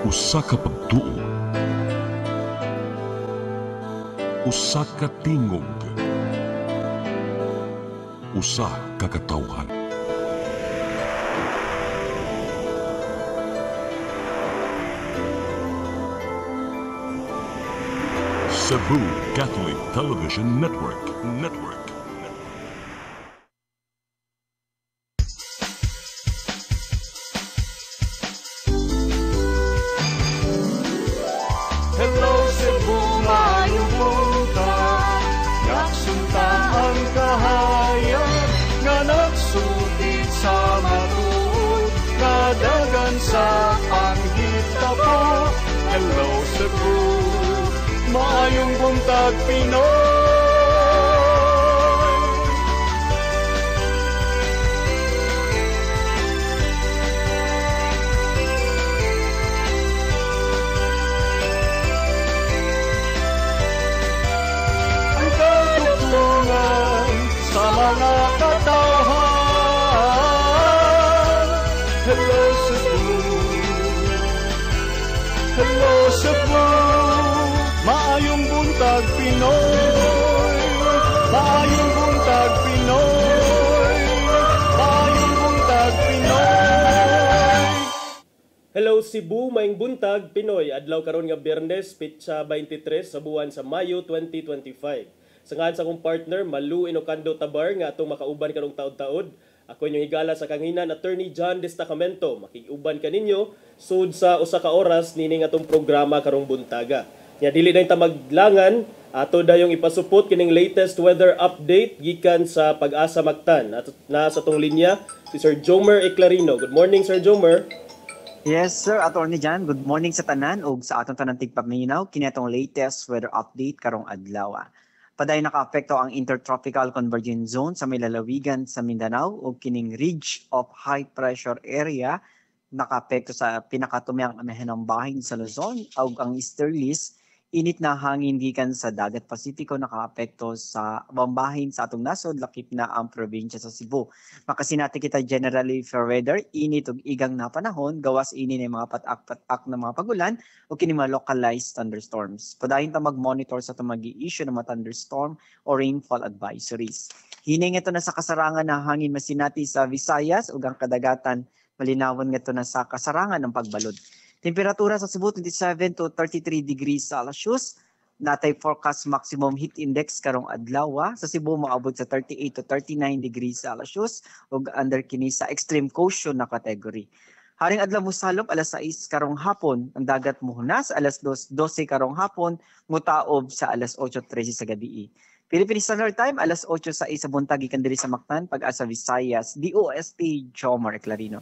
Usa ka pagtuo, usa ka tingog, usa ka katawhan. Cebu Catholic Television Network. Hello Cebu, maayong buntag. Nagsunta ang kahayag nga nagsutit sa matuod, nadagan sa panghitabo. Hello Cebu, maayong buntag Pinoy. Ang katutulungan sa mga katawhan. Hello Cebu, hello Cebu, maayong buntag Pinoy, maayong buntag Pinoy, maayong buntag Pinoy. Hello Cebu, maayong buntag Pinoy. Adlaw karon nga Biyernes, petsa 23 sa buwan sa Mayo 2025. Sangahan sa akong partner Malu Inocando Tabar nga atong makauban karong taod-taod. Ako inyong higala sa kanginan, Attorney John Destacamento. Makiuban kaninyo sud sa usa ka oras nining atong programa karong buntaga. Nya dili na ta maglangan, ato dayong ipasupot kining latest weather update gikan sa Pag-asa Mactan. At na sa tong linya si Sir Jomer Eclarino. Good morning Sir Jomer. Yes, sir. Attorney John, good morning sa tanan ug sa atong tanang tigpaminaw kini atong latest weather update karong adlaw. Paday nakaapekto ang intertropical convergence zone sa may lalawigan sa Mindanao ug kining ridge of high pressure area nakaapekto sa pinakatumyang amihanang bahin sa Luzon ug ang easterlies. Init na hangin gikan sa dagat Pasipiko nakaapekto sa bambahin sa atong nasod lakip na ang probinsya sa Cebu. Makasinati kita generally fair weather, init ug igang na panahon, gawas ini ni mga patak-patak na mga pagulan o kini mga localized thunderstorms. Padayon ta mag-monitor sa itong mag-i-issue ng mga thunderstorm o rainfall advisories. Hining ito na sa kasarangan na hangin masinati sa Visayas ug ang kadagatan malinawan nga ito na sa kasarangan ng pagbalod. Temperatura sa Cebu 27 to 33 degrees Celsius. Natay forecast maximum heat index karong adlaw. Sa Cebu maabot sa 38 to 39 degrees Celsius ug under kini sa extreme caution na category. Haring adlaw mosalop alas 6 karong hapon, ang dagat mohunas alas 12 karong hapon, mutaob sa alas 8:13 sa gabi. Philippine Standard Time alas 8:06 sa buntag gikan diri sa Mactan, Pag-asa Visayas, DOST Jomer Eclarino.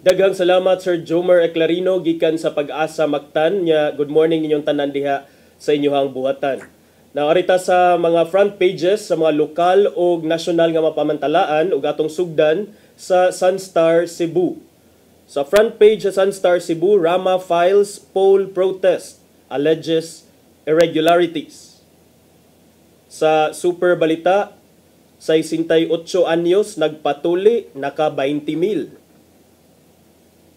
Daghang salamat Sir Jomer Eclarino gikan sa Pag-asa Mactan. Nya good morning ninyong tanan diha sa inyohang buhatan. Naarita sa mga front pages sa mga lokal o nasyonal nga mapamantalaan ug atong sugdan sa Sunstar Cebu. Sa front page sa Sunstar Cebu, Rama files poll protest, alleges irregularities. Sa Super Balita, 68 anyos nagpatuli, naka 20,000.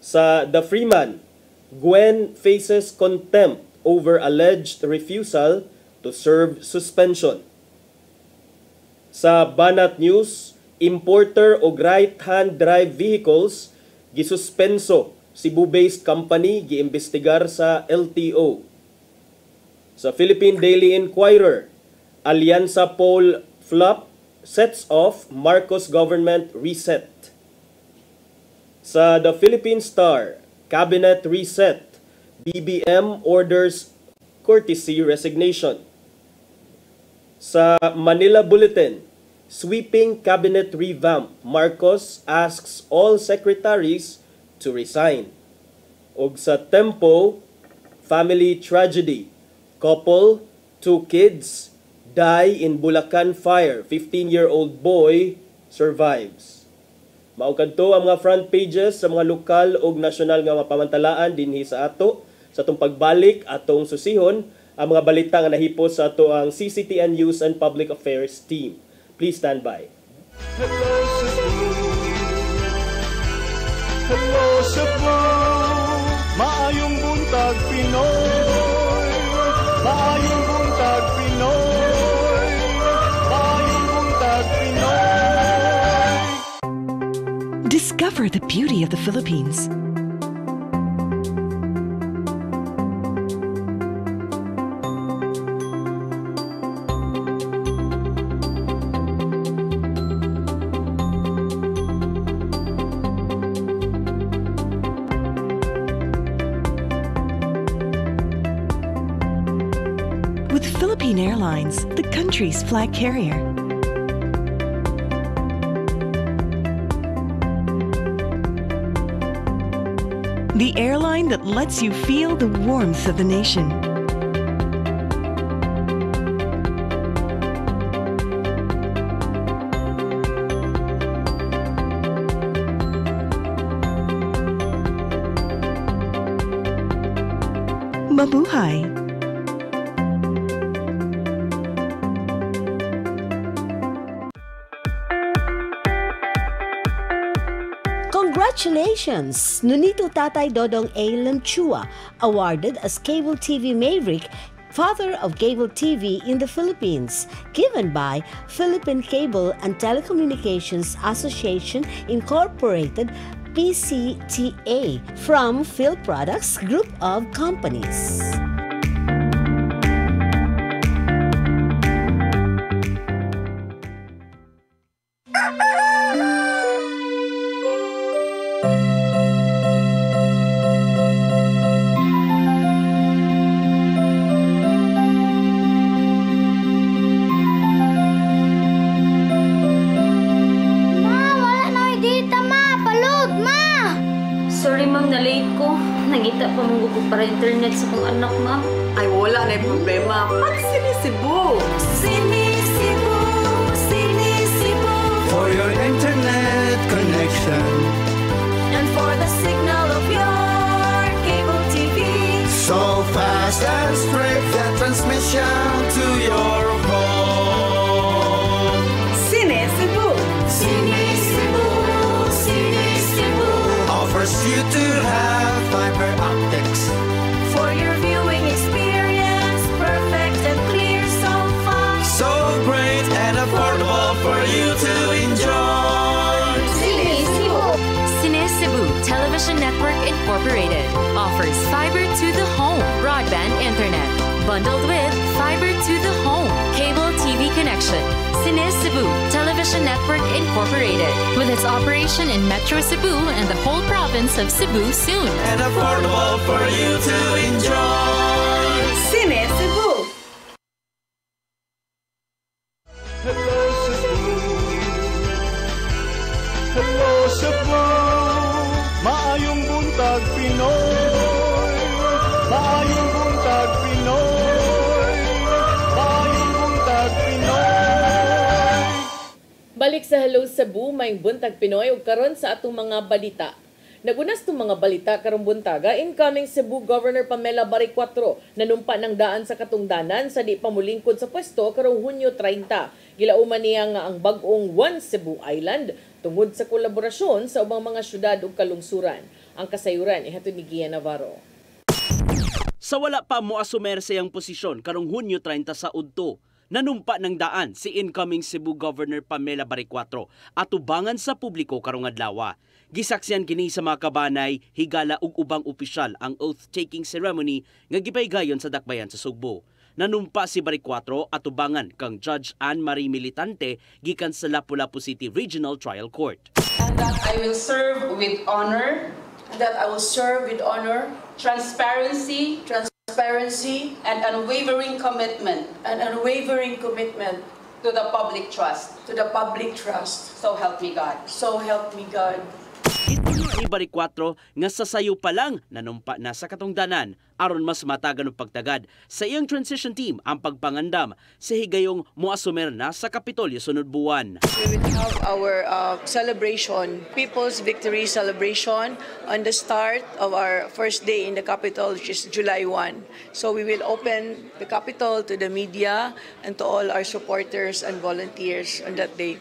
Sa The Freeman, Gwen faces contempt over alleged refusal to serve suspension. Sa Banat News, importer og right-hand drive vehicles gisuspenso. Cebu-based company giimbestigar sa LTO. Sa Philippine Daily Inquirer, Alyansa poll flop sets off Marcos government reset. Sa The Philippine Star, Cabinet reset, BBM orders courtesy resignation. Sa Manila Bulletin, sweeping cabinet revamp, Marcos asks all secretaries to resign. Ug sa Tempo, family tragedy, couple, 2 kids die in Bulacan fire, 15-year-old boy survives. Maugkadto ang mga front pages sa mga lokal o nasyonal nga mapamantalaan dinhi sa ato sa atong pagbalik atong susihon ang mga balita nga nahipos sa ato ang CCTN News and Public Affairs team. Please stand by. Hello Cebu, hello Cebu, Maayong buntag Pinoy, maayong buntag Pinoy, maayong buntag Pinoy. Discover the beauty of the Philippines. With Philippine Airlines, the country's flag carrier. The airline that lets you feel the warmth of the nation. Mabuhay! Congratulations! Nunito Tatay Dodong A. Lemchua, awarded as Cable TV Maverick, Father of Cable TV in the Philippines, given by Philippine Cable and Telecommunications Association Incorporated, PCTA, from Phil Products Group of Companies. Sorry ma'am, na-late ko. Nangita pa mong ko para internet sa kong anak ma'am. Ay, wala na yung problema. Pag Sinisibu! Sinisibu, Sinisibu, for your internet connection and for the signal of your cable TV. so fast and straight, the transmission to your home. Sinisibu! Sinisibu, Sinisibu, Offers you to have fiber optics for your viewing experience, perfect and clear so fast. so great and affordable for you to enjoy. Sinisibu Television Network Incorporated offers fiber to the home broadband internet bundled with fiber to the home cable TV connection. Sinisibu Television Network Incorporated, with its operation in Metro Cebu and the whole province of Cebu soon. And affordable for you to enjoy. Sinisibu! Hello Cebu, hello Cebu, maayong buntag Pinoy, maayong buntag Pinoy, maayong buntag Pinoy. Balik sa Hello Cebu, may buntag Pinoy ug karon sa atong mga balita. Nagunas tong mga balita karong buntaga, incoming Cebu Governor Pamela Bari 4 nanumpa ng daan sa katungdanan sa di pamulingkod sa pwesto karong Hunyo 30. Gilauman niya nga ang bag-ong One Cebu Island tungod sa kolaborasyon sa ubang mga syudad ug kalungsuran. Ang kasayuran ihatod ni Gian Navarro. Sa wala pa mo asumer sa iyang posisyon karong Hunyo 30 sa udto, nanumpa ng daan si incoming Cebu Governor Pamela Bari 4 atubangan sa publiko karong adlaw. Gisaksihan kini sa mga kabanay, higala ug ubang opisyal ang oath-taking ceremony nga gipaygayon sa dakbayan sa Sugbo. Nanumpa si Bari 4 atubangan kang Judge Anne Marie Militante gikan sa Lapu-Lapu City Regional Trial Court. And that I will serve with honor, transparency, and unwavering commitment, to the public trust. So help me God. Ituloy ni Bari 4 nga sa sayo pa lang nanumpa na sa katungdanan aron mas matagan og pagtagad sa iyang transition team ang pagpangandam sa higayong moasumer na sa Kapitolyo sunod buwan. We will have our celebration, People's Victory celebration on the start of our first day in the Capitol, which is July 1. So we will open the Capitol to the media and to all our supporters and volunteers on that day.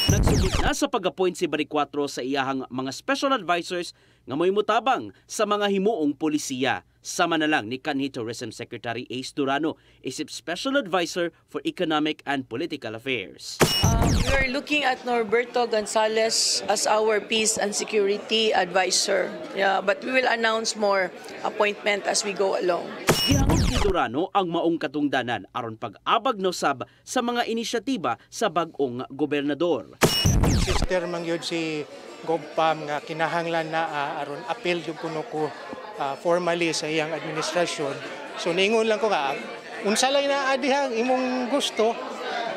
Nagsugod na sa pag-appoint si Bari 4 sa iyahang mga special advisors nga mo'y mutabang sa mga himuong polisiya. Sama na lang ni kanhi Tourism Secretary Ace Durano, isip Special Advisor for Economic and Political Affairs. We are looking at Norberto Gonzales as our Peace and Security Advisor. Yeah, but we will announce more appointment as we go along. Gihangop ni Durano ang maong katungdanan aron pag-abag na usab sa mga inisyatiba sa bag-ong gobernador. Sister mangyod si Gobpam nga kinahanglan na aron appeal yung kuno ko formally sa iyang administrasyon. So niingon lang ko nga, unsa lang na adihang imong gusto,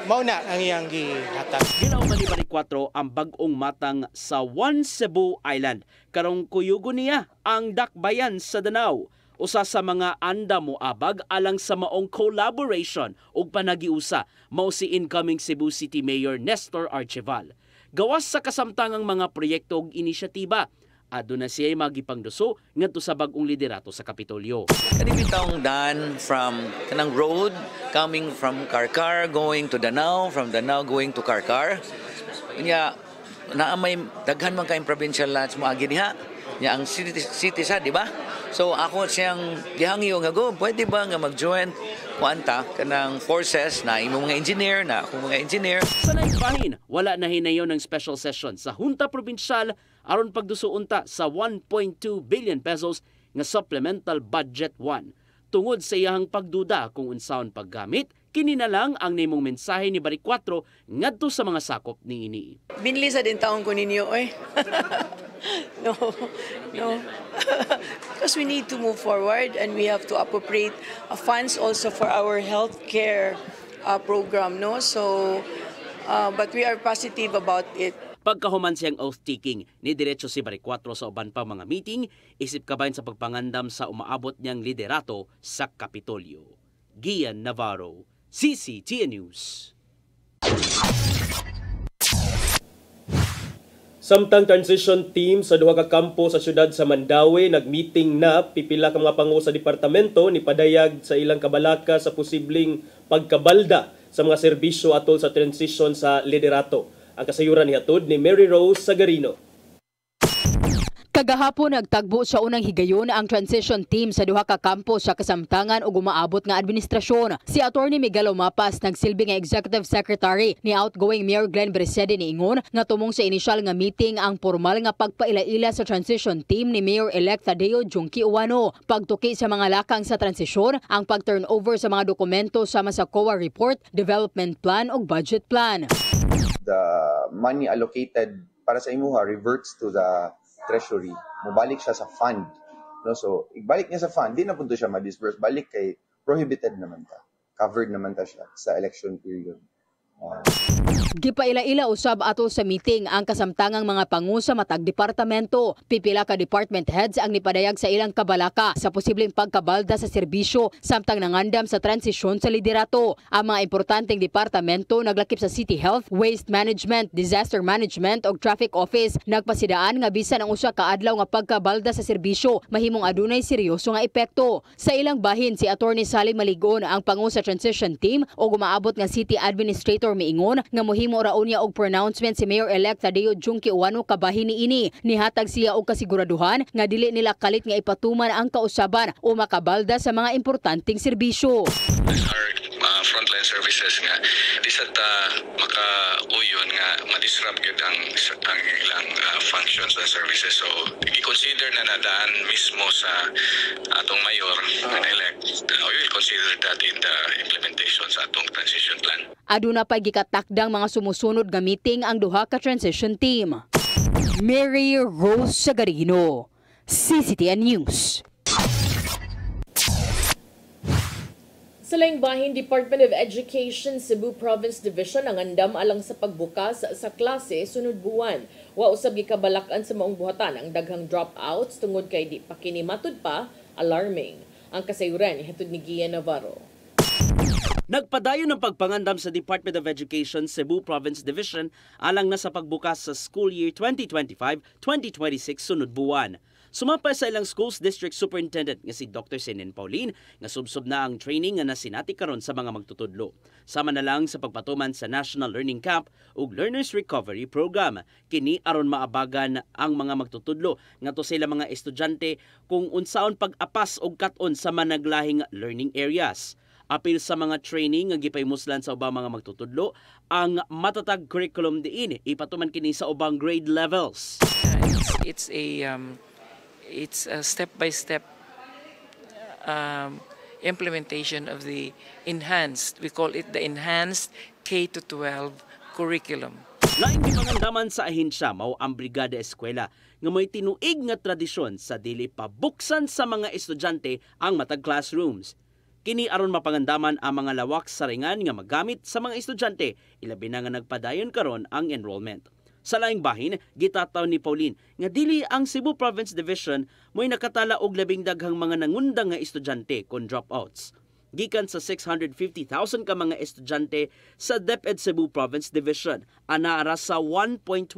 mao na ang iyang gihatag. Gilaw man ni Baricuatro ang bag-ong matang sa One Cebu Island. Karong kuyugo niya ang dakbayan sa Danau. Usa sa mga anda mo abag alang sa maong collaboration ug panagiusa mao si incoming Cebu City Mayor Nestor Archival. Gawas sa kasamtangang mga proyekto ug inisyatiba, aduna siya magipangduso ngadto sa bag-ong liderato sa Kapitolyo. Kanibitong done from kanang road coming from Karkar going to Danau, from Danau going to Karkar. Nya naa may daghan man kay provincial lands mo agi diha. Nya ang city sa di ba? So ako siyang gihangyo nga go, pwede ba nga mag-join kuanta kanang forces na imong mga engineer na akong mga engineer. Sa naibahin, wala na hinayon ng special session sa Junta Provincial aron pagdusuunta sa 1.2 billion pesos nga supplemental budget 1. Tungod sa iyang pagduda kung unsaon paggamit, kini na lang ang nimong mensahe ni Baricuatro ngadto sa mga sakop niini. Binli sa din taon ko ninyo, eh. No. Because we need to move forward and we have to appropriate funds also for our healthcare program, no? So, but we are positive about it. Pagkahuman siyang oath-taking, ni diretso si Baricuatro sa uban pang mga meeting, isip kabayan sa pagpangandam sa umaabot niyang liderato sa Kapitolyo. Gian Navarro, CCTN News. Samtang transition team sa duha ka kampo sa syudad sa Mandawi nagmeeting na pipila ka mga pangu sa departamento ni padayag sa ilang kabalaka sa posibleng pagkabalda sa mga serbisyo atol sa transition sa liderato. Ang kasayuran nihatod ni Mary Rose Sagarino. Kagahapon nagtagbo sa unang higayon ang transition team sa duha ka kampo sa kasamtangan ug umaabot nga administrasyon. Si Attorney Miguel Omapas nagsilbi nga Executive Secretary ni outgoing Mayor Glenn Bresede niingon nga tumong sa inisyal nga meeting ang formal nga pagpaila-ila sa transition team ni Mayor-elect Tadeo Junqui Uwano. Pagtuki sa mga lakang sa transisyon, ang pag-turnover sa mga dokumento sama sa COA report, development plan ug budget plan. The money allocated para sa imuha reverts to the treasury, mabalik siya sa fund. No? So, ibalik niya sa fund, di na punto siya ma-disburse, balik kay prohibited naman ta. Covered naman ta siya sa election period. Gipaila-ila usab ato sa meeting ang kasamtangang mga pangu sa matag departamento. Pipila ka department heads ang nipadayag sa ilang kabalaka sa posibleng pagkabalda sa serbisyo samtang nangandam sa transisyon sa liderato. Ang mga importanteng departamento naglakip sa City Health, Waste Management, Disaster Management ug Traffic Office. Nagpasidaan nga bisan ang usa ka adlaw nga pagkabalda sa serbisyo mahimong adunay seryoso nga epekto. Sa ilang bahin si Attorney Salim Maligon ang pangu sa transition team o gumaabot nga City Administrator miingon nga mohimo raon niya og pronouncement si Mayor-elect Tadeo Junqui Uwano kabahin niini. Nihatag siya og kasiguraduhan nga dili nila kalit nga ipatuman ang kausaban o makabalda sa mga importanteng serbisyo. Frontline services nga di sa makauyon nga ma-disrupt gyud ang ilang functions and services. So i-consider na nadaan mismo sa atong mayor and elect. We will consider that in the implementation sa atong transition plan. Aduna pa gikatakdang mga sumusunod nga meeting ang duha ka transition team. Mary Rose Sagarino, CCTN News. Sa Laing-Bahin, Department of Education, Cebu Province Division ang andam alang sa pagbukas sa klase sunod buwan. Wa usab gikabalakan sa maong buhatan ang daghang dropouts tungod kay di pa kini matud pa, alarming. Ang kasayuran ihatod ni Gian Navarro. Nagpadayon ng pagpangandam sa Department of Education, Cebu Province Division alang na sa pagbukas sa school year 2025-2026 sunod buwan. Sumapay sa ilang schools district superintendent nga si Dr. Senen Pauline nga subsob na ang training nga nasinati karon sa mga magtutudlo. Sama na lang sa pagpatuman sa National Learning Camp ug Learners Recovery Program. Kini aron maabagan ang mga magtutudlo ngadto sa ilang mga estudyante kung unsaon pag-apas og kat-on sa managlahing learning areas. Apil sa mga training nga gipahimoslan sa ubang mga magtutudlo ang matatag curriculum diin ipatuman kini sa ubang grade levels. It's a step-by-step implementation of the enhanced, we call it the enhanced K-12 curriculum. Laing gipangandaman sa ahensya mao ang Brigada Eskwela nga may tinuig nga tradisyon sa dili pabuksan sa mga estudyante ang matag classrooms. Kini aron mapangandaman ang mga lawak sa ringan nga magamit sa mga estudyante ilabi na nga nagpadayon karon ang enrollment. Sa laing bahin, gitataw ni Pauline nga dili ang Cebu Province Division mo'y nakatala og labing daghang mga nangundang nga estudyante kon dropouts. Gikan sa 650,000 ka mga estudyante sa DepEd Cebu Province Division, anaara sa 1.12%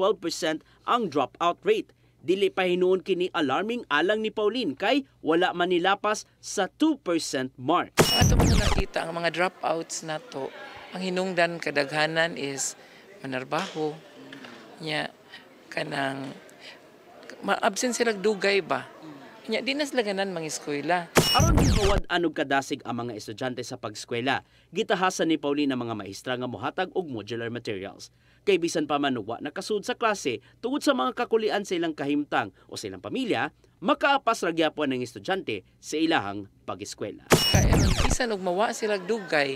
ang dropout rate. Dili pa hinuon kini alarming alang ni Pauline kay wala man nilapas sa 2% mark. Ato mga nakita ang mga dropouts nato, ang hinungdan kadaghanan is manarbaho, nya kanang ma-absent sila dugay ba nya di na sila ganan mga eskwela. Aron gipawad anog kadasig ang mga estudyante sa pagskwela, gitahasan ni Pauline ang mga maestra nga mohatag og modular materials. Kay bisan pa man wa nakasud sa klase tungod sa mga kakulian sa ilang kahimtang o sa ilang pamilya, makaapas ra gyapon ng estudyante sa ilahang pag-eskwela. Kaya bisan og mawa sila dugay,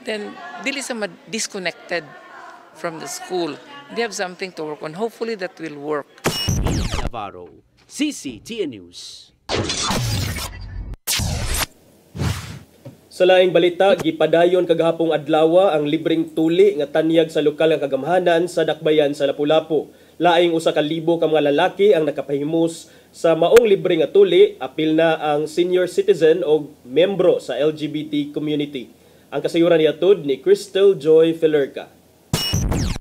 then dili sa disconnected from the school. They have something to work on. Hopefully that will work. Navarro, CCTN News. Sa laing balita, gipadayon kagahapong adlaw ang libreng tuli nga tanyag sa lokal nga kagamhanan sa Dakbayan sa Lapu-Lapu. Laing 1,000 ka mga lalaki ang nakapahimos sa maong libre nga tuli, apil na ang senior citizen o membro sa LGBT community. Ang kasayuran niyatud ni Crystal Joy Filerca.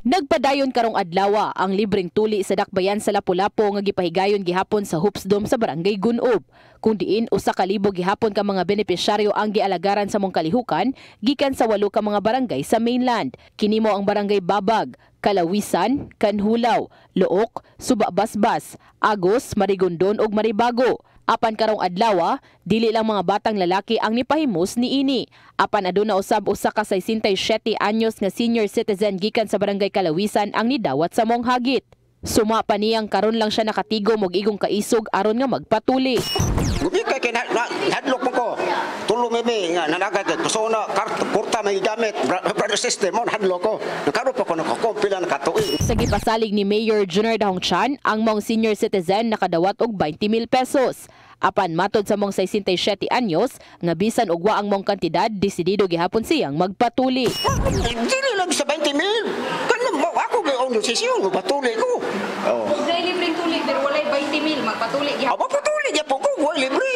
Nagpadayon karong adlaw ang libreng tuli sa Dakbayan sa Lapu-Lapu nga gipahigayon gihapon sa Hoops Dome sa Barangay Gunob. Kung diin 1,000 gihapon ka mga benepisyaryo ang gialagaran sa mong kalihukan gikan sa 8 ka mga barangay sa mainland. Kini mo ang Barangay Babag, Kalawisan, Kanhulaw, Look, Suba-Basbas, Agos, Marigondon ug Maribago. Apan karong adlaw, dili lang mga batang lalaki ang nipahimos niini. Apan aduna usab usa ka 67 anyos nga senior citizen gikan sa Barangay Kalawisan ang nidawat sa mong hagit. Suma pa niyang karon lang siya nakatigom og igong kaisog aron nga magpatuli. Gubi kay hadlok mo ko. Tulo meme nga nanagad so na kurta may gamit brother sister mo hadlok ko. Nakaro pa ko nakakompila nakatuig. Sa gipasalig ni Mayor Junior Dahongchan, ang mong senior citizen nakadawat og 20,000 pesos. Apan matod sa mong 67 anyos nga bisan og wa ang mong kantidad, desidido gihapon siyang magpatuli. Dili lang sa 20,000. Kanang mo ako gay on desisyon magpatuli ko. Oh. Dili libreng tuli pero walay 20,000 magpatuli gihapon. Magpatuli gihapon ko, wa libre.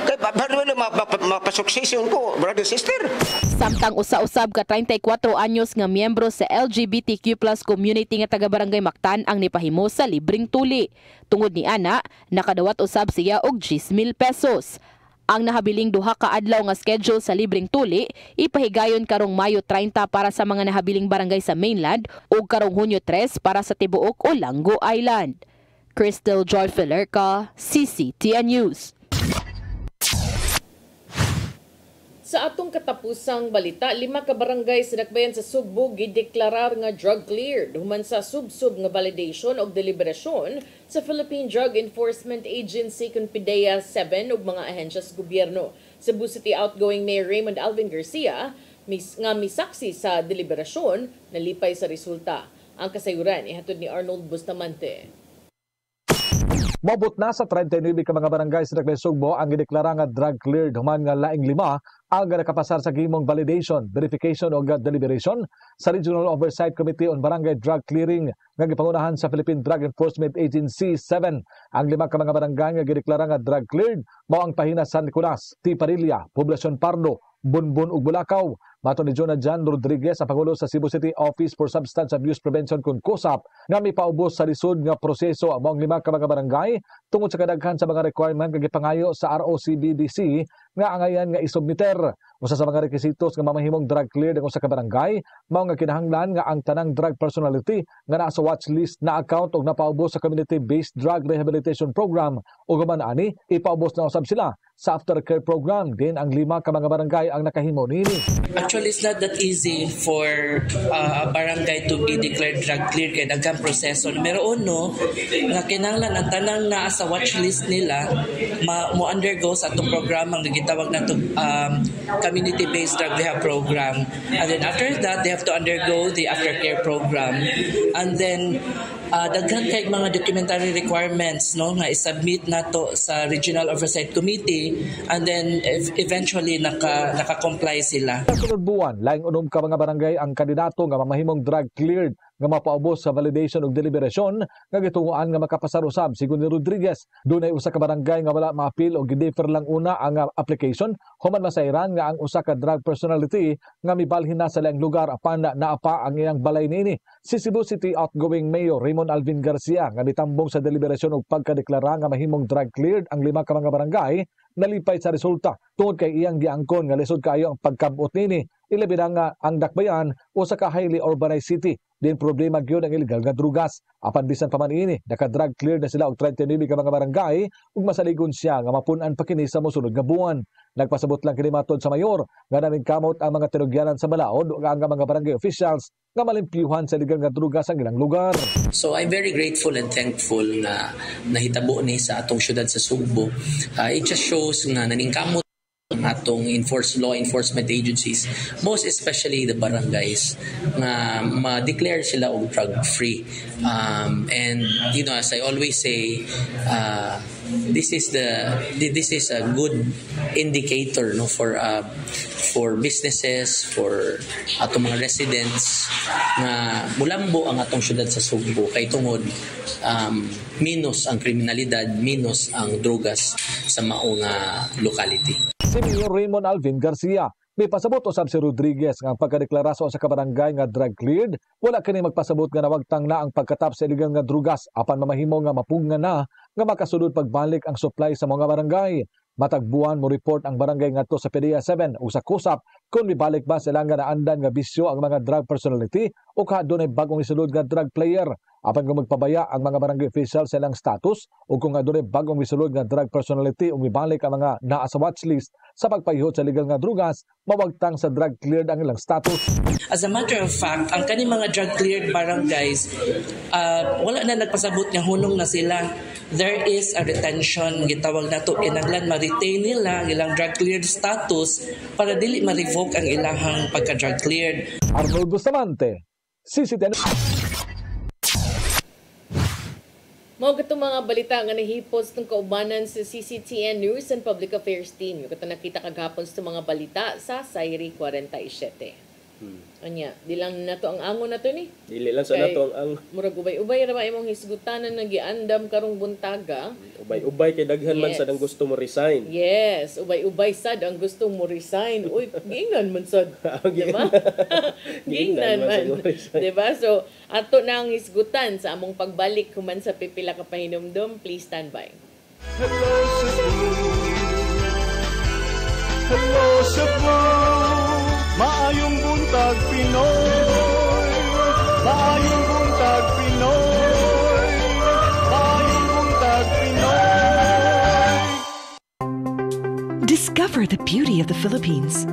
Kay barwelo mapasuksesyon ko, brother sister. Samtang usa-usab ka 34 anyos nga miyembro sa LGBTQ+ community nga taga Barangay Mactan ang nipahimo sa libreng tuli. Tungod ni ana, nakadawat usab siya og 10,000 pesos. Ang nahabiling duha ka adlaw nga schedule sa libreng tuli ipahigayon karong Mayo 30 para sa mga nahabiling barangay sa mainland ug karong Hunyo 3 para sa tibuok o Lango Island. Crystal Joy Filerca, CCTN News. Sa atong katapusang balita, 5 ka barangay sa Dakbayan sa Sugbo gideklarar nga drug cleared human sa subsub nga validation o deliberasyon sa Philippine Drug Enforcement Agency kun PDEA 7 ug mga ahensya sa gobyerno. Cebu City outgoing Mayor Raymond Alvin Garcia nga misaksi sa deliberasyon nalipay sa resulta. Ang kasayuran ihatod ni Arnold Bustamante. Mabot na sa 39 ka mga barangay sa Dakbayan Sugbo ang gideklara nga drug cleared human nga laing 5 ang nakapasar sa gihimong validation, verification o deliberation sa Regional Oversight Committee on Barangay Drug Clearing nga gipangunahan sa Philippine Drug Enforcement Agency 7. Ang 5 ka mga barangay nga gideklara nga drug cleared mao ang Pahinas San Nicolas, Tiparilla, Poblacion Pardo, Bunbun ug Bulacau, Mato ni Jonathan Rodriguez, ang Pangulo sa Cebu City Office for Substance Abuse Prevention kun COSAP, nga may paubos sa lisod nga proseso ang mga 5 ka mga barangay tungod sa kadaghan sa mga requirement nga gipangayo sa ROCBDC nga angayan nga isubmiter. Usa sa mga requisitos nga mamahimong drug cleared ang usa ka barangay mao nga kinahanglan nga ang tanang drug personality nga naa sa watch list na account og napaubos sa community-based drug rehabilitation program ug human ani ipaubos na usab sila sa aftercare program. Din ang 5 ka mga barangay ang nakahimo nini. Actually, it's not that easy for a barangay to be declared drug clear kay daghang proseso. Numero 1, nga kinahanglan ang tanang naa sa watch list nila mo undergo sa atong program ang gitawag nato community-based drug rehab program. And then after that, they have to undergo the aftercare program. And then daghan kay mga documentary requirements no nga i-submit nato sa Regional Oversight Committee, and then eventually naka-comply sila. Sa sunod buwan, laing 6 ka mga barangay ang kandidato nga mamahimong drug cleared nga mapaubos sa validation ug deliberasyon nga gitunguan nga makapasar usab sigon ni Rodriguez. Dunay usa ka barangay nga wala ma-appeal o gidefer lang una ang application human masayran nga ang usa ka drug personality nga mibalhin na sa laing lugar apan naapa ang iyang balay niini. Si Cebu City outgoing Mayor Raymond Alvin Garcia nga nitambong sa deliberasyon ug pagkadeklara nga mahimong drug cleared ang 5 ka mga barangay nalipay sa resulta tungod kay iyang giangkon nga lisod kaayo ang pagkabot nini. Ilabi na nga ang Dakbayan usa ka highly urbanized city. Din problema gyud ang illegal nga drugas. Apan bisan pa man ini, naka-drug clear na sila og 39 ka mga barangay ug masaligon siya nga mapun-an pa kini sa mosunod nga buwan. Nagpasabot lang kini matod sa mayor nga naming kamot ang mga tinugyanan sa balaod ug ang mga barangay officials nga malimpyuhan sa illegal nga drugas ang ilang lugar. So I'm very grateful and thankful na nahitabo ni sa atong syudad sa Sugbo. It just shows nga naningkamot atong law enforcement agencies, most especially the barangays, nga ma-declare sila og drug-free. And you know, as I always say, this is a good indicator no for businesses, for atong mga residents nga mulambo ang atong syudad sa Sugbo kay tungod minus ang kriminalidad, minus ang drugas sa maong locality. Si Mayor Raymond Alvin Garcia, may pasabot usab si Rodriguez nga ang pagkadeklara sa kabarangay nga drug cleared, wala kini magpasabot nga nawagtang na ang pagkatap sa illegal nga drugas apan mamahimo nga mapunga na nga makasulod pagbalik ang supply sa mga barangay. Matag buwan mo report ang barangay ngadto sa PDEA 7 o sa COSAP kung mibalik ba sila nga naandan nga bisyo ang mga drug personality o kahadon ay bagong isulod nga drug player. Apan kung magpabaya ang mga barangay official sa ilang status o kung adunay bagong misulod nga drug personality o mibalik ang mga naa sa watchlist sa pagpahihot sa legal nga drugas, mawagtang sa drug cleared ang ilang status. As a matter of fact, ang kani mga drug cleared barangays, wala na nagpasabot nga hunong na sila. There is a retention, gitawag nato kinahanglan ma-retain nila ang ilang drug cleared status para dili ma-revoke ang ilahang pagka-drug cleared. Arnold Bustamante, CCTN. Mao gatong mga balita nga nahipos ng kaubanan sa CCTN News and Public Affairs Team. Yung katong nakita kagapon sa mga balita sa Sairi 47. Anya, di lang nato ang angon nato ni. Dili lang sa nato ang murag ubay-ubay ra ba imong hisgutanan nga giandam karong buntaga. Ubay-ubay kay daghan man sad ang gusto mo resign. Yes, ubay-ubay sad ang gusto mo resign. Uy, giingnan man sad. Diba? Giingnan man. Diba? So, ato na ang hisgutan sa among pagbalik human sa pipila ka pahinumdum. Please stand by. Hello Cebu. Hello Cebu. Maayong buntag Pinoy. Maayong buntag Pinoy. Maayong buntag Pinoy. Discover the beauty of the Philippines.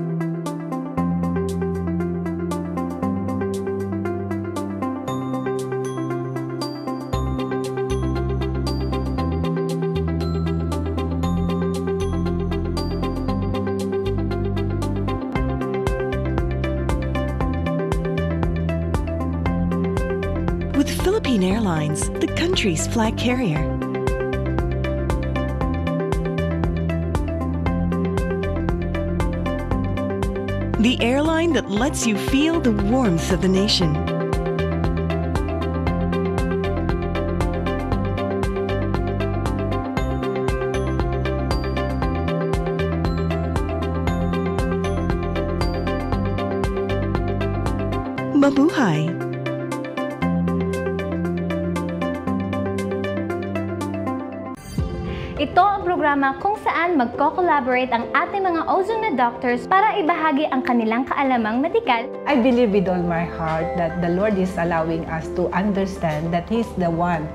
With Philippine Airlines, the country's flag carrier. The airline that lets you feel the warmth of the nation. mabuhay. Ito ang programa kung saan magko-collaborate ang ating mga ozone na doctors para ibahagi ang kanilang kaalamang medikal. I believe with all my heart that the Lord is allowing us to understand that He's the one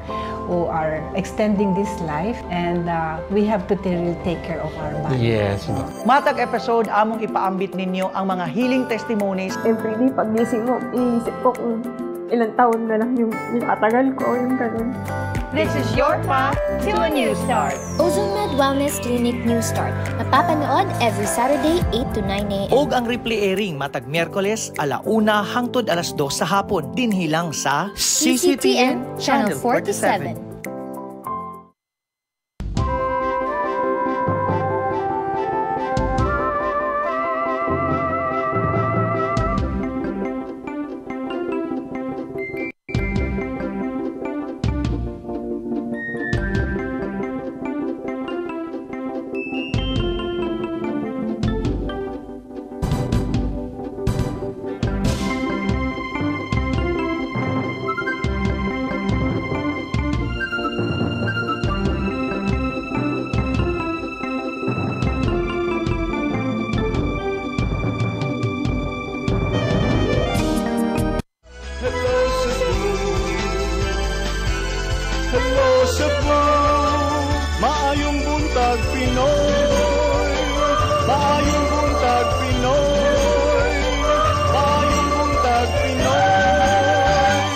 who are extending this life and we have to really take care of our body. Yes. Matag episode, among ipaambit ninyo ang mga healing testimonies. Every day, pag gising mo, iisip ko kung ilang taon na lang yung nakatagal ko, yung ganun. This is your path to a new start. OzoneMed Wellness Clinic New Start. Mapapanood every Saturday, 8 to 9 a.m. Og ang replay airing matag Miyerkules, 1:00 hangtod 2:00 sa hapon. Dinhilang sa CCTN Channel 47. Maayong buntag Pinoy, maayong buntag Pinoy, maayong buntag Pinoy.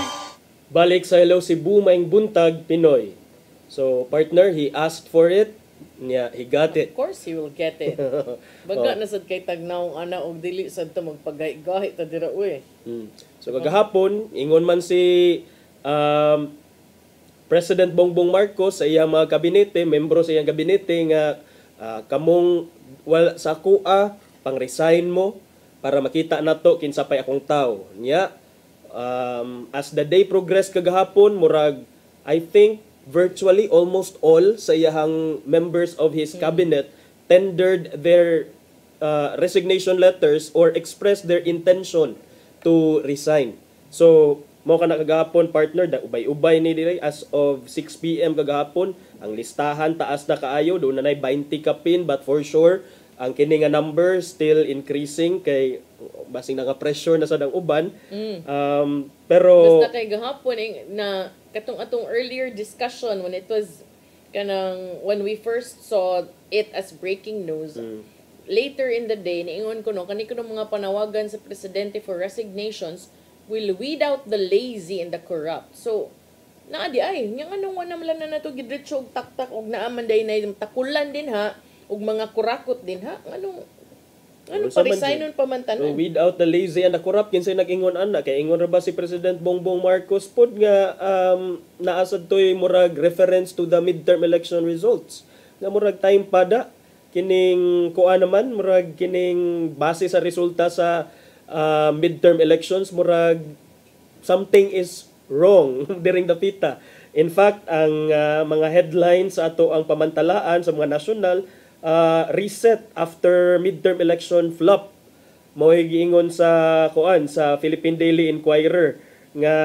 Balik sa Hello Cebu, maayong buntag Pinoy. So, partner, he asked for it. Yeah, he got it. Of course, he will get it. Baga na sad kay tagnaong ana og dili sad ta magpagahi-gahi ta dira uy. So, kagahapon, ingon man si President Bongbong Marcos sa iyang mga kabinete, membro sa iyang kabinete nga kamong wala sa kuha, pang-resign mo para makita nato kinsapay akong tao. Nya, as the day progress kagahapon, murag, I think, virtually almost all sa iyang members of his cabinet tendered their resignation letters or expressed their intention to resign. So, mo ka na kagahapon, partner, da ubay-ubay ni dire as of 6 p.m. kagahapon, ang listahan taas na kaayo, doon na 20 kapin, but for sure ang kini nga number still increasing kay basing nga pressure na sa dang uban. Pero basta kay gahapon na katong atong earlier discussion when it was kanang when we first saw it as breaking news. Later in the day, niingon ko no kani kuno mga panawagan sa presidente for resignations will weed out the lazy and the corrupt. So, naadi ay, nga anong wala man na nato gidretso og taktak og naaman day na takulan din ha og mga kurakot din ha. Anong pa-resignon pa man tanan. Weed out the lazy and the corrupt kinsay nag-ingon ana kay ingon ra ba si President Bongbong Marcos pod nga naasad toy murag reference to the midterm election results. Nga murag time pada kining kuan naman murag kining base sa resulta sa midterm elections, murag something is wrong during the pita. In fact, ang mga headlines sa ato ang pamantalaan sa mga nasyonal, reset after midterm election flop. Mo'y giingon sa kuan sa Philippine Daily Inquirer nga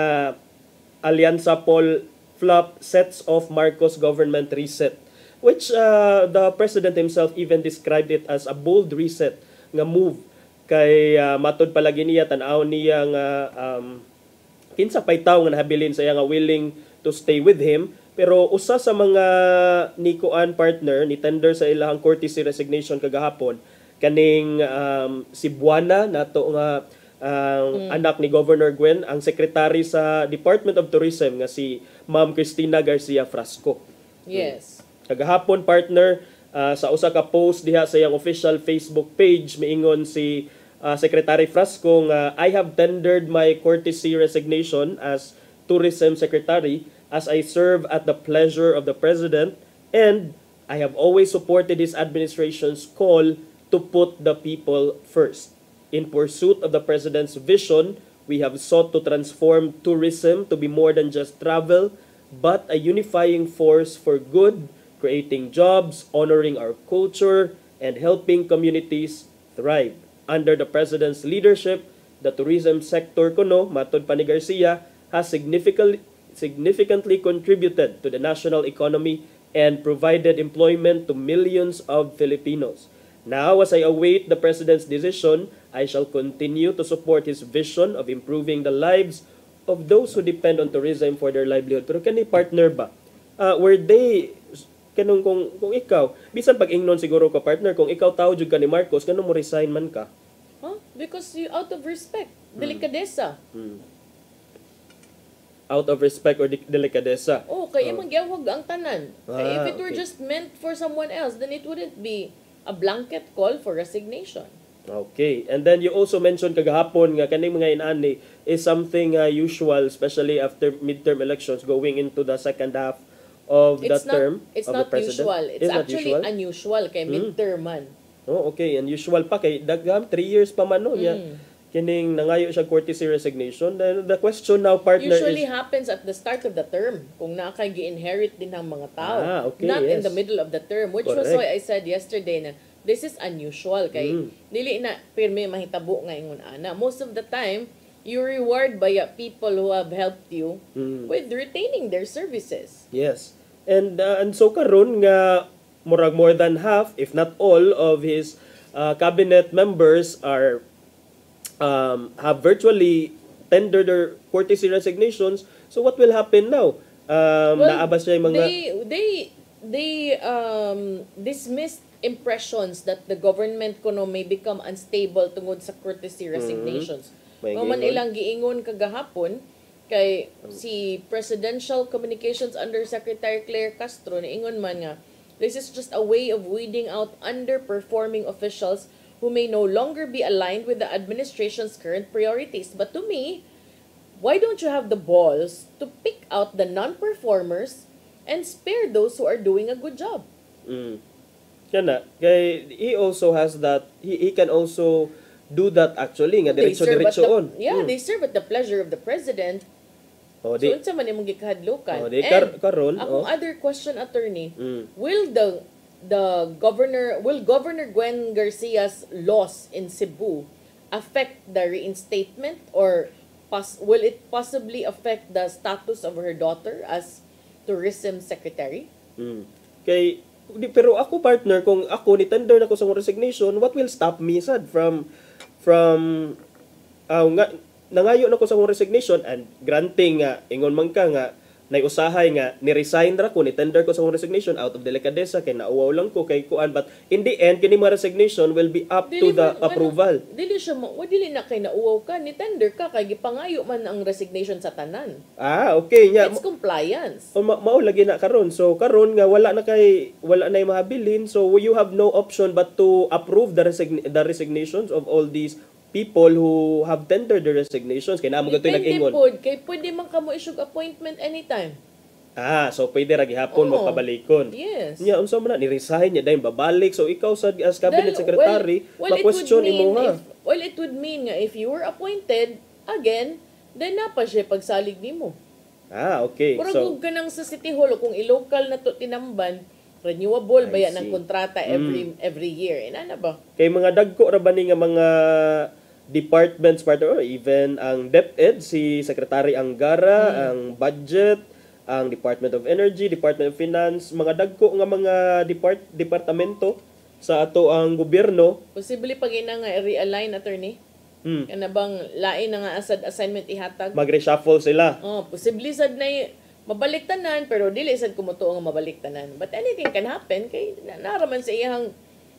Alyansa Poll flop sets off Marcos government reset, which the president himself even described it as a bold reset nga move. Kay matod palagi niya tan-aw niya nga kinsa pay tawo nga nahabilin sa iya nga willing to stay with him, pero usa sa mga nikuan partner ni tender sa ilahang courtesy resignation kagahapon kaning si Buana nato nga anak ni Governor Gwen, ang secretary sa Department of Tourism nga si Ma'am Cristina Garcia Frasco. Yes. Kagahapon partner, sa usa ka post diha sa iyang official Facebook page, miingon si Secretary Frasco nga I have tendered my courtesy resignation as Tourism Secretary as I serve at the pleasure of the President, and I have always supported his administration's call to put the people first. In pursuit of the President's vision, we have sought to transform tourism to be more than just travel, but a unifying force for good, creating jobs, honoring our culture, and helping communities thrive. Under the President's leadership, The tourism sector kuno, matod pa ni Garcia, has significantly contributed to the national economy and provided employment to millions of Filipinos. Now, as I await the President's decision, I shall continue to support his vision of improving the lives of those who depend on tourism for their livelihood. Pero kani partner ba? Were they, kanong kung ikaw, bisan pag ingnon siguro ko partner, kung ikaw tao jud ka ni Marcos, kanong mo resign man ka? Huh? Because you out of respect, delikadesa. Out of respect or delikadesa. Oh, kaya magyawag ang tanan. If it were okay. just meant for someone else, then it wouldn't be a blanket call for resignation. Okay. And then you also mentioned kagahapon nga kaning mga inani is something usual, especially after midterm elections going into the second half of the term It's of not the president. usual. It's not actually usual? unusual kay midterm man. Oh, okay. And usual pa kay dagham 3 years pa man no. Kining nangayo siya courtesy resignation. Then the question now partner Usually is happens at the start of the term kung nakay gi-inherit din ng mga tao. Okay, Not in yes. the middle of the term, which Correct. was why I said yesterday na this is unusual kay dili na pirme mahitabo nga ingon ana. Most of the time, you reward by people who have helped you with retaining their services. Yes. And so karon nga murag more than half if not all of his cabinet members are have virtually tendered their courtesy resignations. So what will happen now? Naabas siya yung mga they dismissed impressions that the government kuno may become unstable tungod sa courtesy resignations. Man ilang giingon kagahapon kay si Presidential Communications Undersecretary Claire Castro niingon man nga this is just a way of weeding out underperforming officials who may no longer be aligned with the administration's current priorities. But to me, why don't you have the balls to pick out the non-performers and spare those who are doing a good job? Kana, kay he also has that he can also do that actually nga diretso on. They serve at the pleasure of the president. So unsa man imong gikahadlukan? Karon other question, attorney, will Governor Gwen Garcia's loss in Cebu affect the reinstatement or will it possibly affect the status of her daughter as tourism secretary? Pero ako partner, kung ako ni tender na ko sa resignation, what will stop me sad from nangayo na ko sa resignation and granting nga ingon man ka nga usahay nga ni-resign ra ko, ni-tender ko sa resignation out of delicadeza kay nauwaw lang ko kay kuan, but in the end kini mga resignation will be up to the approval. Dili na kay nauwaw ka, ni-tender ka kay gipangayo man ang resignation sa tanan. Okay nya. It's compliance. Mao lagi na karon. So karon nga wala na mahabilin, so you have no option but to approve the resignations of all these people who have tendered their resignations. Kaya naman ito nag-ingon. Kaya pwede man ka mo issue appointment anytime. So pwede ra gihapon magpabalikon. Yes. Nya unsa man ni-resign niya dahil babalik. So ikaw as cabinet secretary, ma-question imo ha. It would mean nga if you were appointed again, then napa siya pagsalig nimo. Okay. Pero ka nang sa City Hall kung i-local na to tinamban, renewable ba yan ng kontrata every year? Ana ba? Kay mga dagko ra ba ni nga mga departments partner or even ang DepEd, si Secretary Angara, ang Budget, ang Department of Energy, Department of Finance, mga dagko nga mga departamento sa ato ang gobyerno. Possibly pag ina nga realign, attorney? Kana bang lain na nga assignment ihatag? Mag-reshuffle sila. Possibly sad na mabalik tanan, pero dili sad kumutuo nga mabalik tanan. But anything can happen kay naraman sa iyang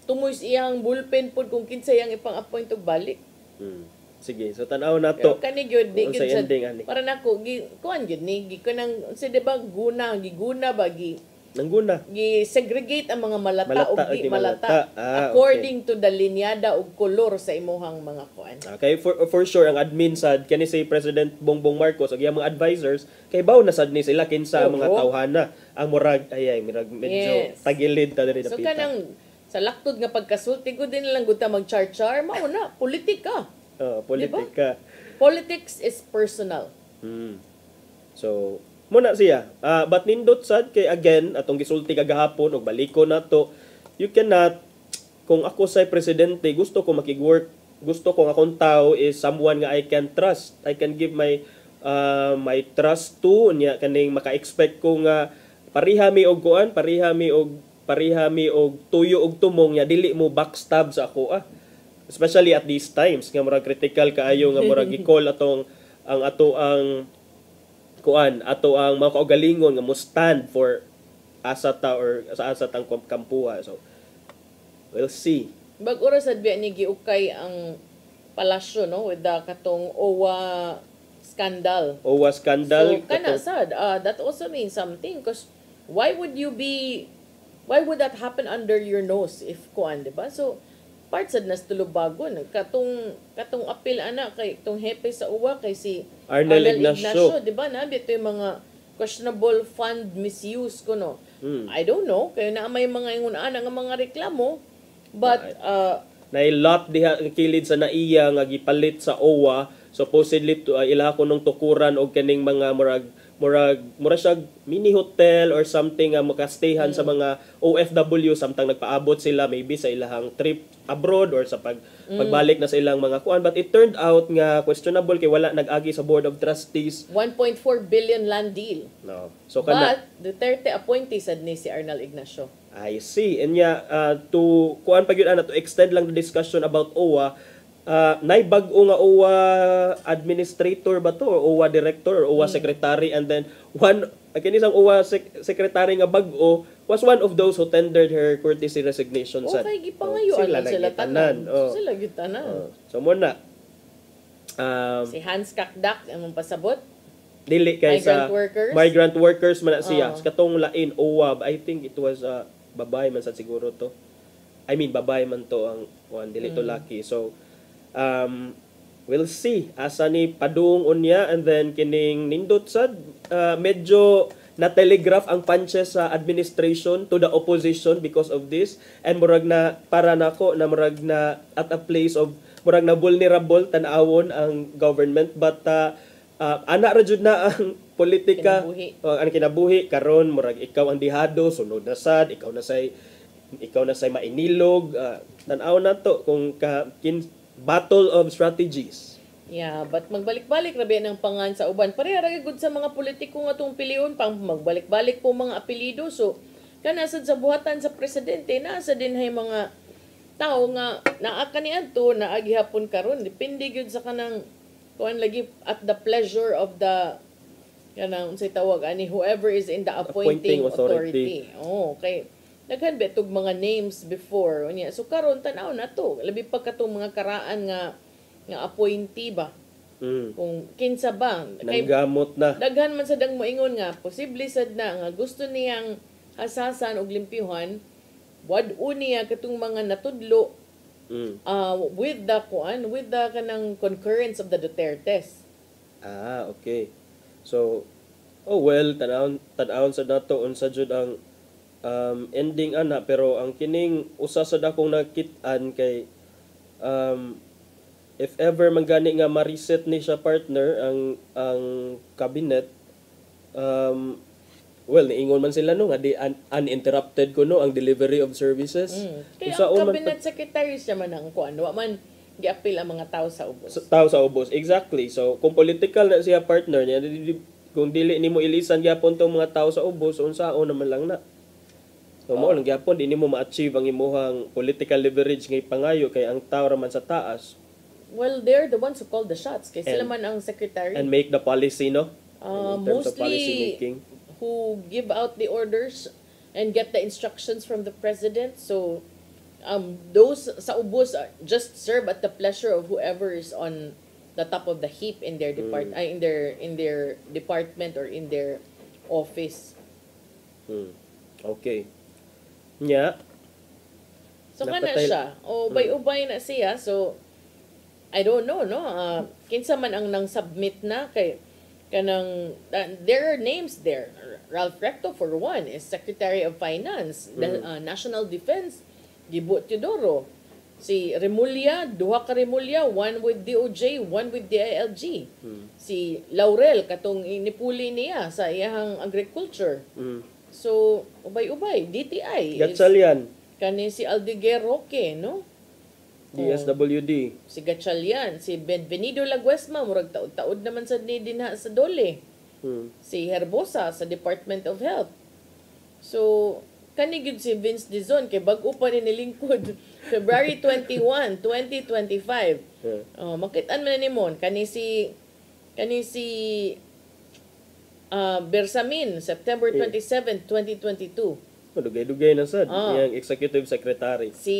tumoy sa iyang bullpen pod kung kinsa yang ipang-appoint og balik. Sige, so tanaw na to. Pero kani gyud di gyud para nako kuan gyud ni kanang si di ba giguna nangguna gi-segregate ang mga malata ug di malata according to the linyada ug kolor sa imuhang mga kuan. Okay, for sure ang admin sad kani si President Bongbong Marcos ug iyang mga advisors kay baw na sad ni sila kinsa ang mga tawhana ang murag medyo tagilid ta diri dapita. So kanang sa laktod nga pagkasulti ko din lang gud ta mag-char-char mao na politika. Politika. Diba? Politics is personal. So muna siya. But nindot sad kay again atong gisulti kagahapon og baliko na to. You cannot kung ako say presidente gusto ko makig-work gusto ko nga akong tao is someone nga I can trust. I can give my my trust to niya kaning maka-expect ko nga pariha mi og kuan, pariha mi og tuyo og tumong niya dili mo backstab sa ako especially at these times nga murag critical kaayo nga murag i-call atong ang mga kaugalingon nga mo stand for asata or sa asatang kampuha. So we'll see. Bag-ura sad biya ni giukay ang palasyo no with the katong OWA scandal. So kana sad that also means something because why would that happen under your nose if kuan, diba? So part sad nas tulubagon katong apil ana kay tong hepe sa uwa kay si Arnel Ignacio, diba? Nabi ito yung mga questionable fund misuse ko no. I don't know kay na may mga ingunaan nga mga reklamo but nailot diha kilid sa naiya nga gipalit sa OWA supposedly ila ko nung tukuran og kaning mga murag siya mini hotel or something nga makastayhan sa mga OFW samtang nagpaabot sila maybe sa ilahang trip abroad or sa pagbalik na sa ilang mga kuan, but it turned out nga questionable kay wala nag-agi sa Board of Trustees 1.4 billion land deal. No. So but Duterte appointee sad ni si Arnel Ignacio. I see. And to kuan pa gyud ana to extend lang the discussion about OWA. Nay bag-o nga OWA administrator ba to or OWA director or OWA secretary, and then isang OWA secretary nga bag-o was one of those who tendered her courtesy resignation. Okay, gipangayoan sila tanan. Sila gyud tanan. So muna si Hans Kakdak among pasabot dili kay sa migrant workers man siya. Katong lain OWA, I think it was babae man sa siguro to. I mean babae man to ang kuan, dili to laki. So we'll see asa ni padung unya, and then kining nindot sad medyo na telegraph ang punches sa administration to the opposition because of this, and murag na para nako na murag na at a place of murag na vulnerable tan-awon ang government, but ana ra jud na ang politika ang kinabuhi karon murag ikaw ang dihado sunod na sad ikaw na say mainilog tan-aw na to kung battle of strategies. Yeah, but magbalik-balik rabi ng pangan sa uban. Pareha ra gud sa mga politiko nga tong piliyon pang magbalik-balik po mga apelyido. So kanasad sa buhatan sa presidente nasa din hay mga tao nga naa kaniadto naa gihapon karon depende gyud sa kanang kuan lagi at the pleasure of the kanang unsay tawag ani whoever is in the appointing authority. Okay. Daghan betog mga names before unya. So karon tan-aw na to. Labi pa katong mga karaan nga appointee ba? Kung kinsa ba nanggamot na. Daghan man sad ang moingon nga posible sad na nga gusto niyang hasasan og limpyuhan wad-o niya katong mga natudlo with the kanang concurrence of the Dutertes. Okay. So tan-aon sa nato unsa jud ang ending ana, pero ang kining usa sa dakong nakit-an kay if ever man gani nga ma-reset ni siya partner ang cabinet, niingon man sila no nga di uninterrupted kuno ang delivery of services. Kaya ang cabinet secretary siya man ang kuan, wa man giapil ang mga tao sa ubos. Exactly. So kung political na siya partner niya, kung dili nimo ilisan gyapon tong mga tao sa ubos, unsaon naman lang na. So mo lang gyapon di nimo ma-achieve ang imuhang political leverage ngay pangayo kay ang tao ra man sa taas. Well, they're the ones who call the shots. Kaya sila man ang secretary. And make the policy, no? In terms of policy making. Who give out the orders and get the instructions from the president. So, those sa ubos just serve at the pleasure of whoever is on the top of the heap in their in their department or in their office. Okay. Nya. So kana siya. Ubay-ubay na siya. So I don't know, no? Kinsa man ang nang submit na kay kanang there are names there. Ralph Recto for one is Secretary of Finance, National Defense, Gibo Teodoro. Si Remulla, duha ka Remulla, one with DOJ, one with DILG. Si Laurel katong inipuli niya sa iyang agriculture. So ubay-ubay DTI. Gatsalian. Kani si Aldiguer Roque, no? DSWD. Si Gatchalian, si Benvenido Laguesma, murag taod-taod naman sa ni dinha sa Dole. Si Herbosa sa Department of Health. So, kani gyud si Vince Dizon kay bag-o pa ni nilingkod February 21, 2025. Makit-an man nimo kani si Bersamin September 27, 2022. Dugay-dugay na sad iyang executive secretary. Si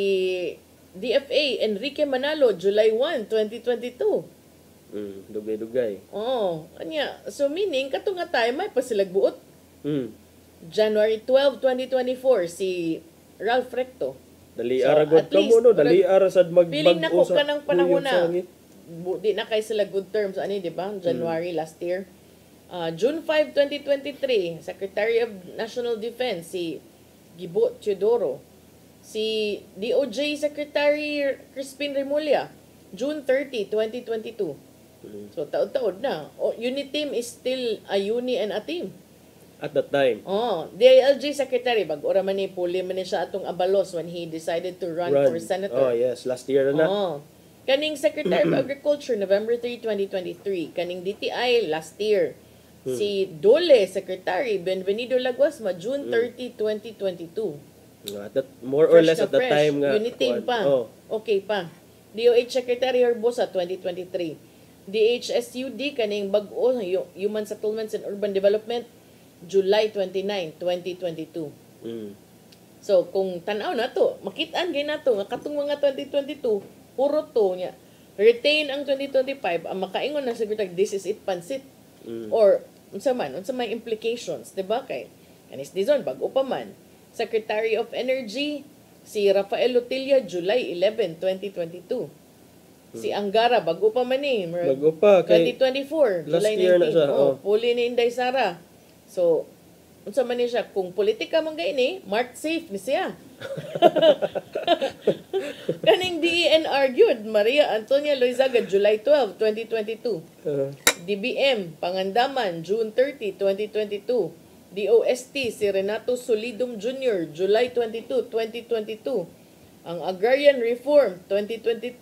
DFA Enrique Manalo July 1, 2022. Dugay-dugay. Anya. So meaning katong nga time may pasilagbuot. January 12, 2024 si Ralph Recto. Dali aragod ka mo no, dali ara sad feeling na ko kanang panahon na di na kay sila good terms ani di ba? January last year. June 5, 2023, Secretary of National Defense si Gibo Teodoro. Si DOJ Secretary Crispin Remulla, June 30, 2022. So, taod-taod na. Unit team is still a uni and a team. At that time. DILG Secretary, bag-ora man ni puli man ni siya atong Abalos when he decided to run for senator. Yes, last year na. Kaning Secretary of Agriculture, November 3, 2023. Kaning DTI, last year. Si Dole Secretary, Benvenido Laguesma, June 30, 2022. More or less at that time nga. Unit team pa. Okay pa. DOH Secretary Herbosa 2023. DHSUD kaning bag-o Human Settlements and Urban Development July 29, 2022. So kung tan-aw na to, makitaan gay nato nga katong mga 2022 puro to nya. Retain ang 2025 ang makaingon na siguro this is it pansit. Or unsa may implications, di ba kay kanis dizon bag-o pa man. Secretary of Energy, si Rafael Lutilla, July 11, 2022. Si Angara, bago pa man eh. Bago pa. 2024, last July 19. year na siya. Puli ni Inday Sara. So, unsa man ni siya, kung politika man gay ni, marked safe ni siya. Kaning DENR gyud, Maria Antonia Loizaga, July 12, 2022. DBM, Pangandaman, June 30, 2022. DOST, si Renato Solidum Jr., July 22, 2022. Ang Agrarian Reform, 2022.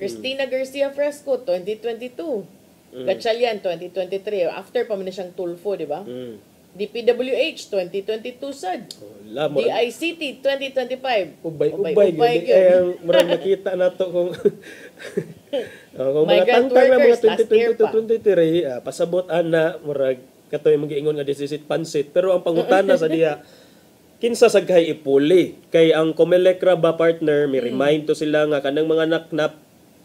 Christina Garcia Fresco, 2022. Gatchalian, 2023. After pa man siyang Tulfo, di ba? DPWH, 2022 sad. DICT, 2025. Ubay. Kaya marang nakita na to kung kung mga tangtang na mga 2022-2023, pasabot ana, marag katoy magiingon nga disisit pansit, pero ang pangutana sa diha kinsa saghay ipuli kay ang Comelec ra ba partner may remind to sila nga kanang mga naknap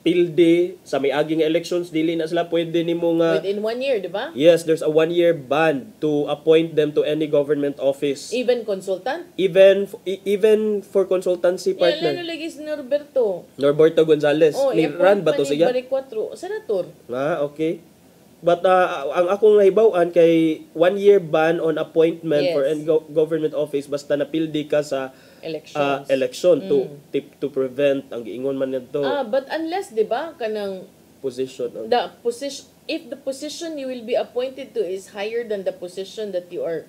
pilde sa may aging elections dili na sila pwede nimo nga within 1 year, di ba? Yes, there's a 1-year ban to appoint them to any government office. Even consultant? Even for consultancy partner. Lalo lagi si Norberto Gonzales. Ni Ran ba to siya? Senator. Okay. But ang akong nahibaw-an kay 1-year ban on appointment for any government office basta napildi ka sa election to prevent ang giingon man nito. But unless 'di ba kanang position if the position you will be appointed to is higher than the position that you are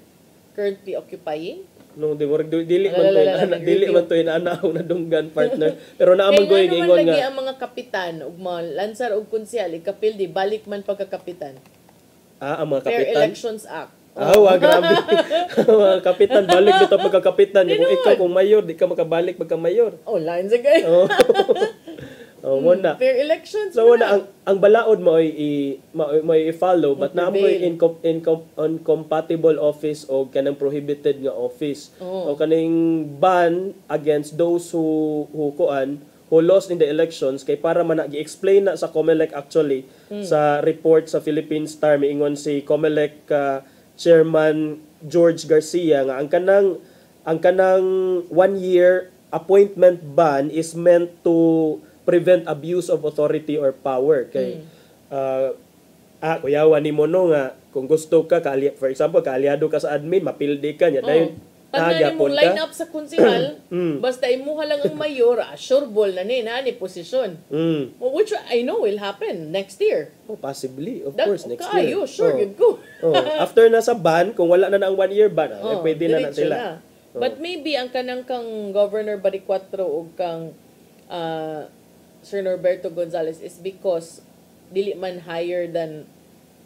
currently occupying. No, dili man to inanaw na dunggan partner. Pero naamang ko ingon nga lagi ang mga kapitan ug mga lansar ug konsyal ikapildi balik man pagkakapitan. Ang mga kapitan. Fair Elections Act. Grabe. Mga kapitan balik dito pagkakapitan. Kung ikaw kung mayor, di ka makabalik pagka mayor. Lines again. Muna. Fair elections. So muna ang balaod mo ay i-follow but na mo incompatible office o kanang prohibited nga office. O kaning ban against those who lost in the elections kay para man gi-explain na sa COMELEC actually sa report sa Philippine Star miingon si COMELEC Chairman George Garcia nga ang kanang 1-year appointment ban is meant to prevent abuse of authority or power kay kuyawan nimo no nga kung gusto ka for example kaaliado ka sa admin mapildi ka nya dayon mo line up sa konsehal basta imuha lang ang mayor sure ball na ni posisyon which I know will happen next year possibly of course next year sure yun ko after na sa ban kung wala na ang 1-year ban pwede na sila but maybe ang kanang kang Governor Baricuatro o kang Sir Norberto Gonzales is because dili man higher than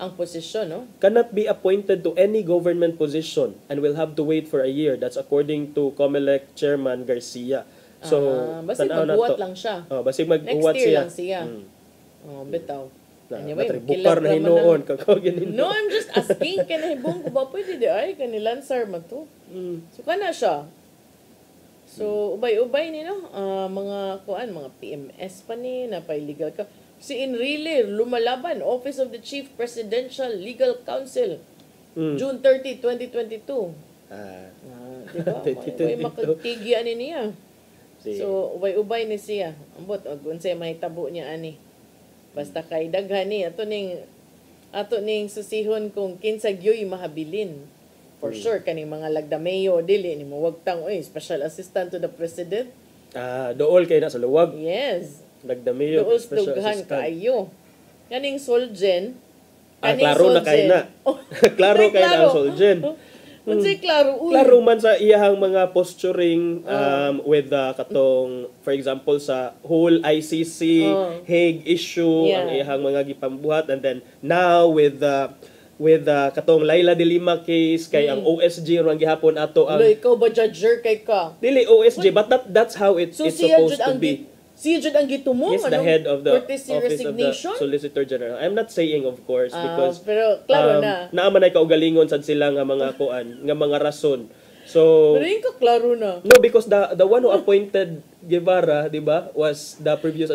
ang posisyon, no? Cannot be appointed to any government position and will have to wait for a year. That's according to COMELEC Chairman Garcia. So, basig tanaw na magbuhat to. lang siya. Basig Next mag-uwat year siya. lang siya. Bitaw. Anyway, Natribukar na hinuon. No, I'm just asking. Kanahibong ko ba pwede di ay kanilansar man to. So, kana siya. So, ubay-ubay ni, no? Mga PMS pa ni, napay-legal ka. Si Enrile, lumalaban, Office of the Chief Presidential Legal Counsel, June 30, 2022. Diba? May makagtigyan niya. So, ubay-ubay ni siya. Ambot, unsay mahitabo niya, ani. Basta kay daghan ni, ato ning susihon kung kinsag yoy mahabilin. For sure, kaning mga lagdameyo, dili, ni mo wagtang, Special Assistant to the President. Dool kay na sa luwag. Yes. Nagdamiyo, Dool special dughan assistant. kayo. Kaning Solgen. Klaro na kay na. Klaro kay na ang Solgen. Unsay klaro? Klaro man sa iyahang mga posturing with katong, for example, sa whole ICC Hague issue, ang iyahang mga gipambuhat, and then now with katong Laila de Lima case kay ang OSG ron gihapon ato ang ikaw ba judger kay ka? Dili OSG, but that's how it's supposed to be. Siya jud ang gitumong He's the head of the Office of the Solicitor General. I'm not saying, of course, because pero klaro na. Naaman ay kaugalingon sad sila nga mga kuan, nga mga rason. So pero yung klaro na. No, because the one who appointed Guevara, di ba, was the previous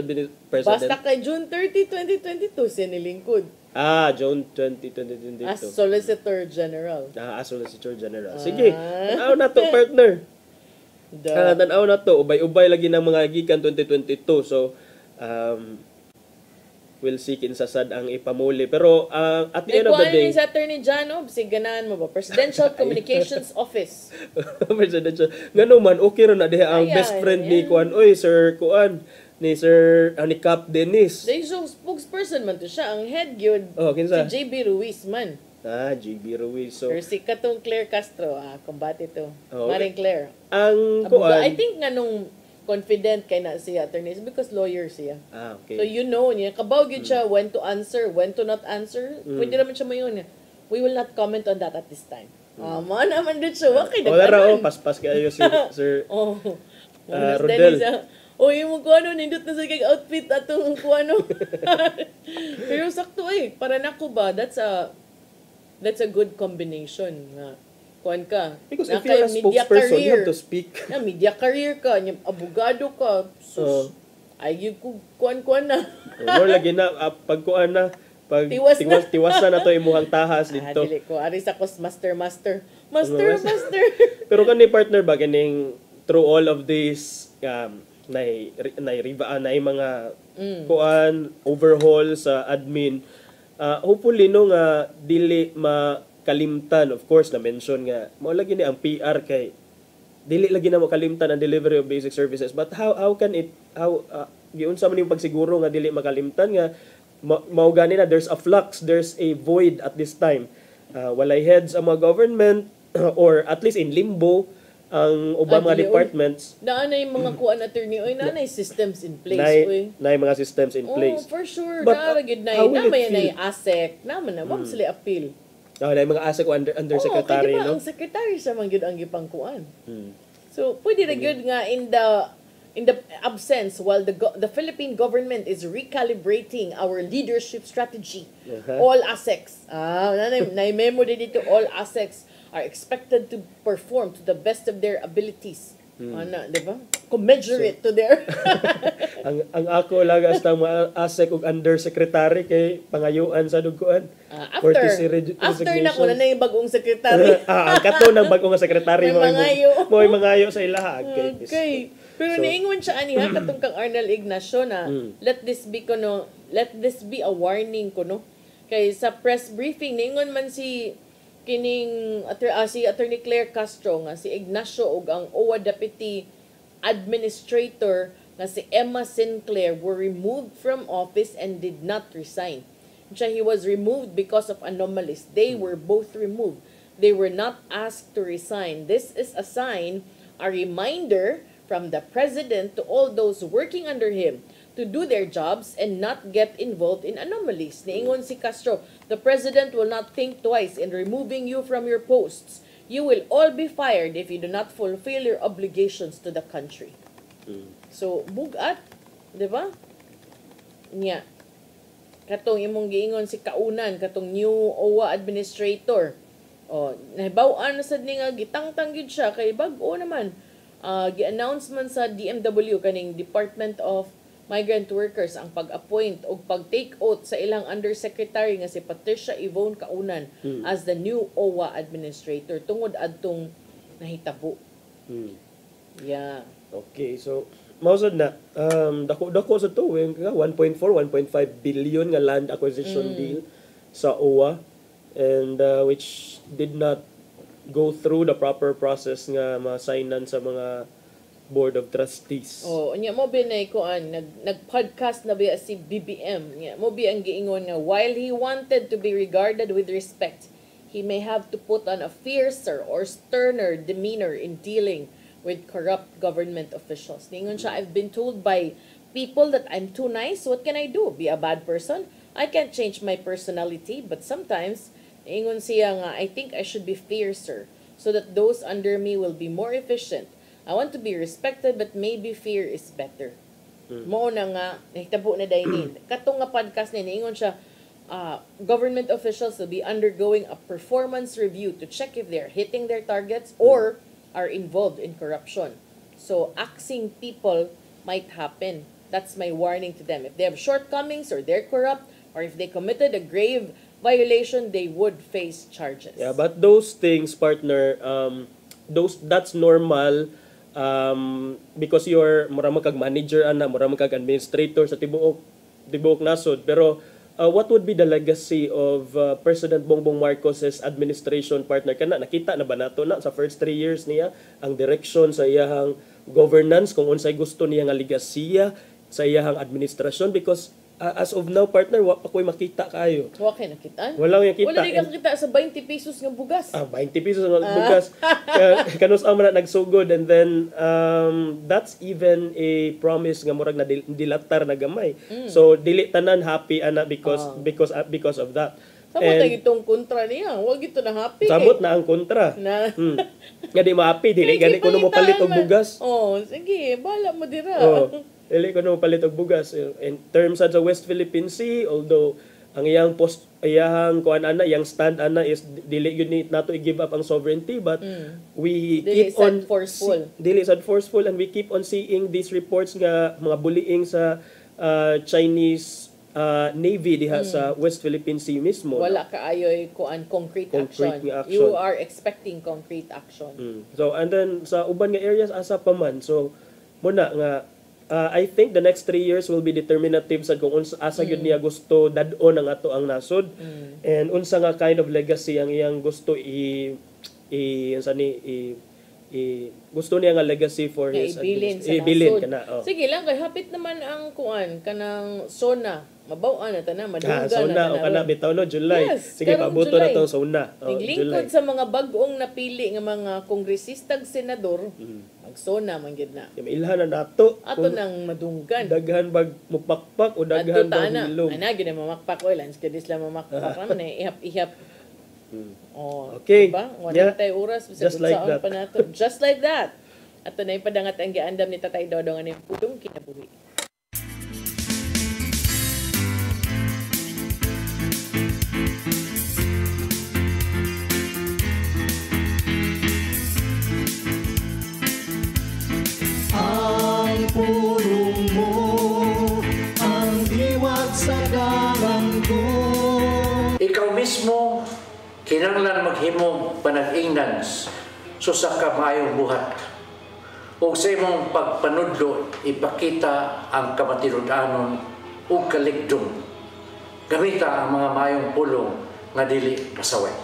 president. Basta kay June 30, 2022 siya nilingkod. June 20, 2022. As Solicitor General. As Solicitor General. Sige, tanaw na to, partner. Tanaw na to. Ubay-ubay lagi ng mga gikan 2022. So, we'll see kinsasad ang ipamuli. Pero, at the end of the day... sa Attorney Janob, siganan mo ba? Presidential Communications Office. Presidential. Nga man, okay rin na diha ang best friend ni Kuan. Sir Kuan. Ni Cap Dennis. So, spokesperson man to siya. Ang head yun, kinsa? si JB Ruiz man. JB Ruiz. So, or si katong Claire Castro. Kumbati to. Maring Claire. Ang Kuan. I think nga nung confident kay na siya, attorney, because lawyer siya. Okay. So, you know niya. Kabaw yun siya when to answer, when to not answer. Pwede naman siya mayon. We will not comment on that at this time. Mga naman din siya. Wakay na kanan. Paspas kayo si Sir Rodel. Yung kuano, nindot na sa kay outfit atong kuano. Pero sakto para nako ba, that's a good combination nga. Kuan ka. Because if you're a spokesperson, you have to speak. Media career ka, abogado ka. Ay, kuan na. More lagi na, pagkuan na, tiwasan na to imuhang tahas dito. Dili ko, ari sa kos master. Pero kani partner ba, ganing through all of this, na mga kuan overhaul sa admin, hopefully no nga dili makalimtan, of course na mention nga mao lagi ni ang PR kay dili lagi na makalimtan ang delivery of basic services, but how can it giunsa man yung pagsiguro nga dili makalimtan nga mao gani na there's a flux, there's a void at this time, walay heads ang mga government or at least in limbo ang ubang mga departments. Naanay mga kuan attorney, naanay systems in place. Naay mga systems in place. For sure. Naragid na may ASEC. Naman na, sila appeal. Naay mga ASEC undersecretary, no? Ang secretary sa man gyud ang gipangkuan. So, pwede ra gyud nga in the absence while the Philippine government is recalibrating our leadership strategy. All ASECs. Naay memo dito, all ASECs are expected to perform to the best of their abilities. Di ba? Commensurate to their... ang ako lagas ng mga ASEC ug undersecretary kay pangayuan sa duguan. After na ko na yung bagong secretary. Ang kato ng bagong secretary mo ay mangayo sa ilaha. Okay. Pero niingon siya aniha katong kang Arnel Ignacio na let this be a warning kuno. Kay sa press briefing niingon man si Attorney Claire Castro nga si Ignacio ug ang OWA Deputy Administrator nga si Emma Sinclair were removed from office and did not resign. He was removed because of anomalies. They were both removed. They were not asked to resign. This is a sign, a reminder from the President to all those working under him to do their jobs and not get involved in anomalies. Niingon si Castro, the president will not think twice in removing you from your posts. You will all be fired if you do not fulfill your obligations to the country. So, bugat, di ba? Nya. Katong imong giingon si Kaunan, katong new OWA administrator. Nahibaw-an na sad ni nga gitangtang gyud siya kay bag-o naman. Gi-announcement sa DMW kaning Department of Migrant Workers ang pag-appoint o pag-take oath sa ilang undersecretary nga si Patricia Yvonne Kaunan as the new OWA administrator tungod adtong nahitabo. Yeah. Okay, so mausad na dako sa to 1.4 1.5 billion nga land acquisition deal sa OWA and which did not go through the proper process nga ma-signan sa mga Board of Trustees. Nya mo binay koan nag-podcast na ba si BBM. Nya mo bi ang giingon nga while he wanted to be regarded with respect, he may have to put on a fiercer or sterner demeanor in dealing with corrupt government officials. Ningon siya, I've been told by people that I'm too nice. What can I do? Be a bad person? I can't change my personality, but sometimes ningon siya nga, I think I should be fiercer so that those under me will be more efficient. I want to be respected, but maybe fear is better. Mo na nga, nahitabo na dainin. Katong nga podcast ni ingon siya, government officials will be undergoing a performance review to check if they're hitting their targets or are involved in corruption. So, axing people might happen. That's my warning to them. If they have shortcomings or they're corrupt or if they committed a grave violation, they would face charges. Yeah, but those things, partner, that's normal. Because you're mura kag manager ana, mura kag administrator sa tibuok nasod, pero what would be the legacy of President Bongbong Marcos's administration, partner? Kana nakita na ba nato na sa first 3 years niya ang direction sa iyahang governance kung unsay gusto niya nga legasiya sa iyahang administrasyon? Because as of now, partner, ako'y makita kayo. Wala kayo nakita? Wala yung kita. Wala rin kita sa 20 pesos ng bugas. 20 pesos ng bugas. Kanus ang mga nagsugod, and then that's even a promise nga murag na dilatar na gamay. So dili tanan happy ana because of that. Samot na itong kontra niya. Huwag ito na happy. Samot na ang kontra. Nga di ma-happy, dili gani kuno mo palit og bugas. Sige, bala mo dira. Dili ko na palit og bugas. In terms sa West Philippine Sea, although ang iyang kuan ana, iyang stand ana is dili yun nato i-give up ang sovereignty, but we keep on forceful. Dili sad forceful, and we keep on seeing these reports nga mga bullying sa Chinese Navy diha sa West Philippine Sea mismo. Wala kaayoy kuan concrete action. You are expecting concrete action. So and then sa uban nga areas asa pa man. So muna nga I think the next 3 years will be determinative sa kung asa gyud niya gusto dadon ang ato ang nasod, and unsa nga kind of legacy ang iyang gusto gusto niya nga legacy for his ibilin kana. Sige lang kay hapit naman ang kuan kanang SONA. Mabaw na tanan, madunggan na o kana bitaw no July. Sige pabuto na to SONA. Naglingkod sa mga bag-ong napili nga mga kongresistag senador. Mag-SONA man gyud na. Mailhan na nato. Ato nang madunggan. Daghan bag mupakpak o daghan bag hilom. Ana gyud na mamakpak o lans kadis lang mamakpak man ihap-ihap. Okay. Diba? Wala tayo oras just like that. Pa nato. Just like that. Ato na ipadangat ang giandam ni Tatay Dodong ani putong kinabuhi. Pulong mo ang diwat sa dalang ko. Ikaw mismo kinahanglan maghimong panag-ingnan so sa kamayong buhat. Ug sa imong pagpanudlo ipakita ang kamatinud-anon ug kaligdom. Gamita ang mga mayong pulong nga dili pasaway.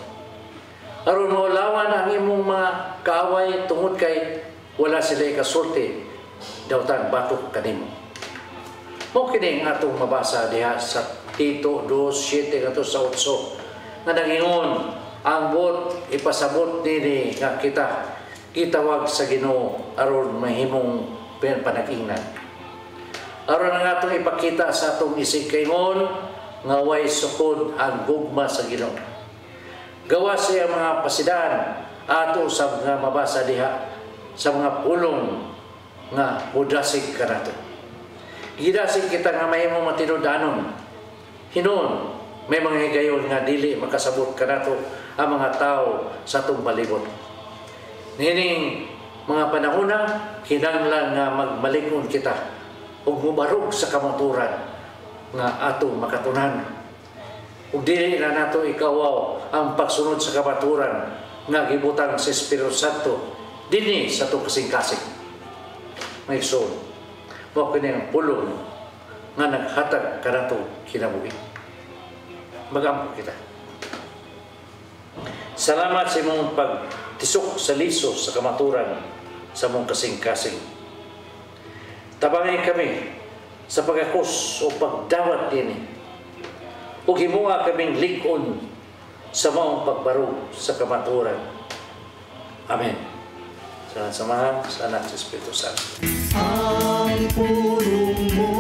Aron maulawan ang imong mga kaaway tungod kay wala sila ikasulti dawtan batok kanimo. Mo kini nga atong mabasa diha sa Tito 2:7 ngadto sa 8 nga nangingon ang bot ipasabot nini nga kitawag sa Ginoo aron mahimong panag-ingnan. aron nga itong ipakita sa atong isikaymon nga way sukod ang gugma sa Ginoo. Gawa siya mga pasidaan ato sa mga mabasa diha sa mga pulong nga mudasig kanato. Gidasig kita nga mahimo matinud-anon. Hinon, may mga higayon nga dili makasabot kanato ang mga tao sa atong palibot. Nining mga panahona, kinahanglan nga magmalingon kita ug mubarog sa kamaturan nga atong makatunan. Ug dili na nato ikawaw ang pagsunod sa kamaturan nga gibutang sa Espiritu Santo dinhi sa atong kasing-kasing. May soul, mo kini ang pulong nga naghatag kanato kinabuhi. Magampo kita. Salamat sa imong pagtisok sa liso sa kamaturan sa mong kasing-kasing. Tabangin kami sa pagakos o pagdawat din ug himuha kaming lig-on sa maong pagbarog sa kamaturan. Amen. Sa samahan sa anak sa Espiritu Santo. Ang pulong mo,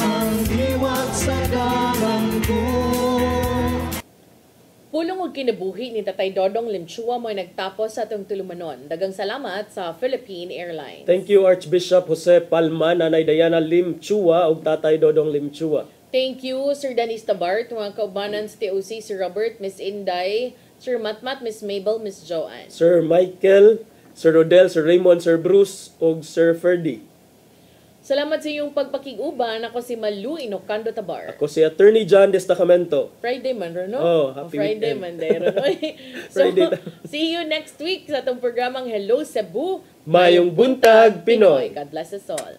ang liwat sa dalan ko. Pulong og kinabuhi ni Tatay Dodong Limchua mo'y nagtapos sa atong tulumanon. Dagang salamat sa Philippine Airlines. Thank you Archbishop Jose Palma, Nanay Diana Limchua ug Tatay Dodong Limchua. Thank you Sir Danis Tabart, mga kaubanan sa TOC, Sir Robert, Miss Inday, Sir Matmat, Miss Mabel, Miss Joanne. Sir Michael, Sir Rodel, Sir Raymond, Sir Bruce ug Sir Ferdy. Salamat sa iyong pagpakiguban. Ako si Malu Inocando Tabar. Ako si Attorney John Destacamento. Friday man ro, no? Oh, happy Friday weekend. man day ro, no? So, see you next week sa atong programang Hello Cebu. Mayong Buntag, Pinoy. God bless us all.